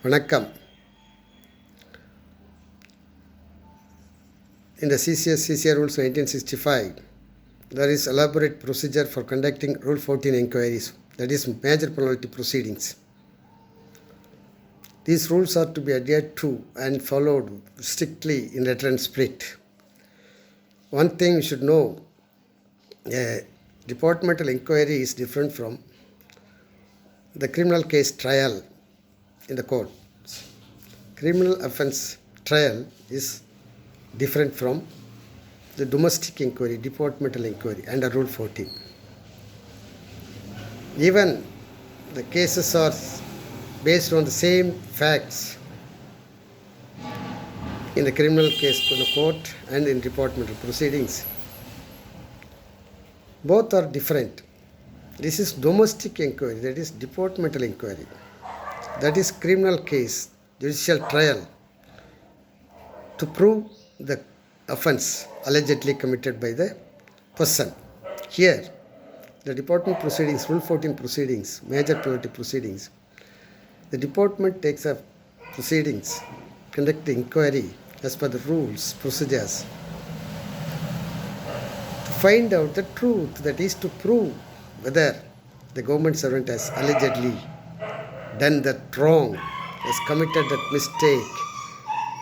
வணக்கம். In the CCR Rules 1965, there is elaborate procedure for conducting Rule 14 inquiries, that is major penalty proceedings. These rules are to be adhered to and followed strictly in letter and spirit. One thing you should know, a departmental inquiry is different from the criminal case trial in the court. Criminal offense trial is different from the domestic inquiry, departmental inquiry under Rule 14. Even the cases are based on the same facts in the criminal case in the court and in departmental proceedings. Both are different. This is domestic inquiry, that is departmental inquiry. That is criminal case, judicial trial to prove the offense allegedly committed by the person. Here, the department proceedings, Rule 14 proceedings, major penalty proceedings, the department takes up proceedings, conduct the inquiry as per the rules, procedures, to find out the truth, that is to prove whether the government servant has allegedly done that wrong, has committed that mistake,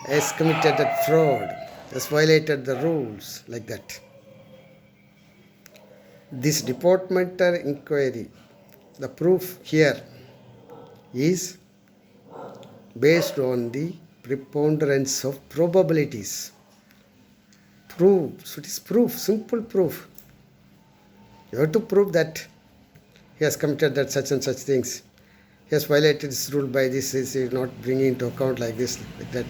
has committed that fraud, has violated the rules, like that. This departmental inquiry, the proof here is based on the preponderance of probabilities. Proof, so it is proof, simple proof. You have to prove that he has committed that such and such things. He has violated this rule by this, he is not bringing into account like this, like that.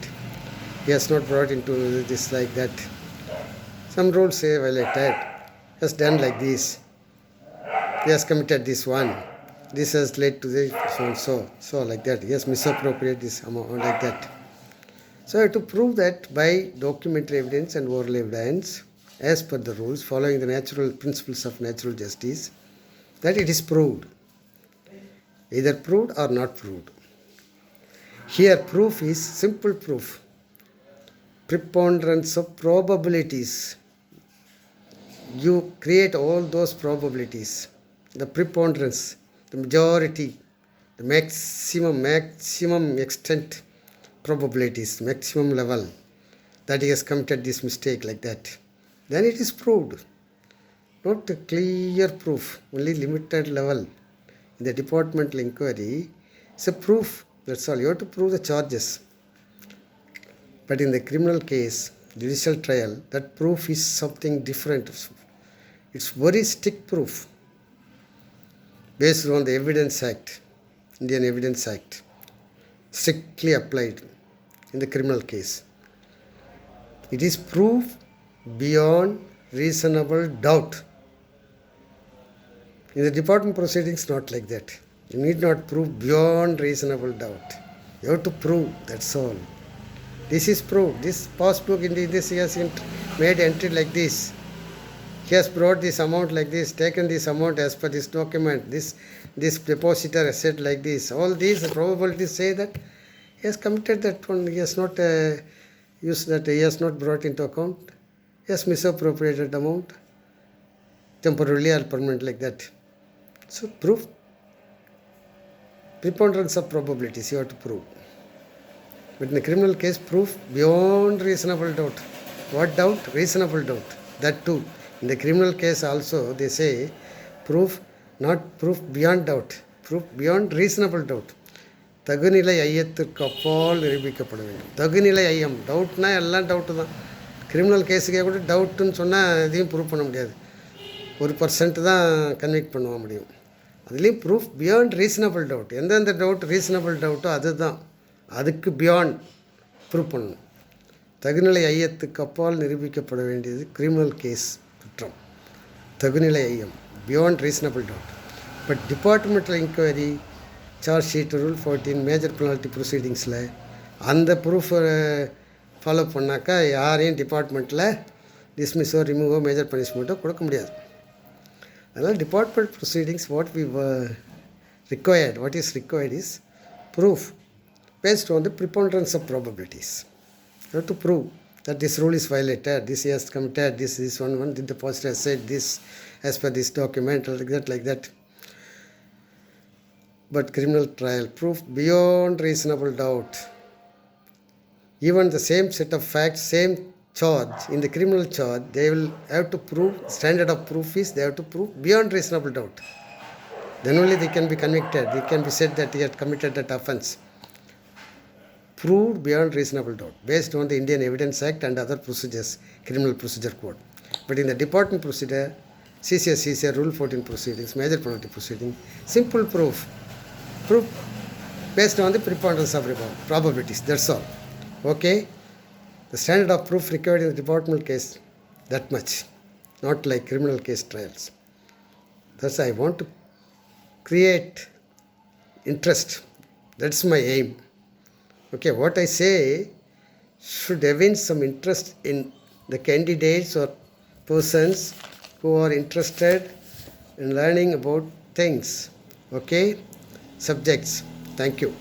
He has not brought into this like that. Some rules say violated. He has done like this. He has committed this one. This has led to this so like that. He has misappropriated this amount like that. So I have to prove that by documentary evidence and oral evidence, as per the rules, following the natural principles of natural justice, that it is proved. Either proved or not proved. Here proof is simple proof. Preponderance of probabilities. You create all those probabilities. The preponderance, the majority, the maximum extent probabilities, maximum level that he has committed this mistake like that. Then it is proved. Not a clear proof, only limited level. In the departmental inquiry, it's a proof. That's all. You have to prove the charges. But in the criminal case, judicial trial, that proof is something different. It's very strict proof based on the Evidence Act, Indian Evidence Act, strictly applied in the criminal case. It is proof beyond reasonable doubt. In the department proceedings, not like that. You need not prove beyond reasonable doubt. You have to prove, that's all. This is proof. This passbook in this he has made entry like this. He has brought this amount like this, taken this amount as per this document. This depositor has said like this. All these probabilities say that he has committed that one. He has not used that. He has not brought into account. He has misappropriated amount temporarily or permanent like that. So proof. Preponderance of probabilities you have to prove. But in the criminal case, proof beyond reasonable doubt. What doubt? Reasonable doubt. That too. In the criminal case also, they say proof, not proof beyond doubt. Proof beyond reasonable doubt. தகுநிலை ஐயத்திற்கு அப்பால் நிரூபிக்கப்பட வேண்டும். தகுநிலை ஐயம், டவுட்னா எல்லாம் doubt தான். Criminal கேஸுக்கே கூட டவுட்டுன்னு சொன்னால் எதையும் prove பண்ண முடியாது. 1% தான் கன்விக்ட் பண்ண முடியும். அதுலேயும் ப்ரூஃப் பியாண்ட் ரீசனபிள் டவுட். எந்தெந்த டவுட் ரீசனபிள் டவுட்டோ அதுதான், அதுக்கு பியாண்ட் ப்ரூவ் பண்ணணும். தகுநிலை ஐயத்துக்கு அப்பால் நிரூபிக்கப்பட வேண்டியது கிரிமினல் கேஸ் குற்றம். தகுநிலை ஐயம், beyond reasonable doubt. But departmental enquiry, charge sheet, rule 14 major penalty ப்ரொசீடிங்ஸில் அந்த ப்ரூஃபை ஃபாலோ பண்ணாக்கா யாரையும் டிபார்ட்மெண்ட்டில் டிஸ்மிஸோ ரிமூவோ மேஜர் பனிஷ்மெண்ட்டோ கொடுக்க முடியாது. அதனால் department proceedings what is required is proof based on the preponderance of probabilities. You have to prove that this rule is violated, this he has committed, this one, the depositor has said this as per this document, like that. But criminal trial proof beyond reasonable doubt. Even the same set of facts, same charge, in the criminal charge, they will have to prove, standard of proof is they have to prove beyond reasonable doubt. Then only they can be convicted. It can be said that he had committed that offence. Proved beyond reasonable doubt, based on the Indian Evidence Act and other procedures, Criminal Procedure Code. But in the deportation procedure, CCS is a Rule 14 proceedings, major penalty proceeding, simple proof based on the preponderance of probabilities, that's all. Okay? The standard of proof required in the deportment case, that much, not like criminal case trials. Thus I want to create interest. That's my aim. Okay, what I say should evince some interest in the candidates or persons who are interested in learning about things. Okay, subjects. Thank you.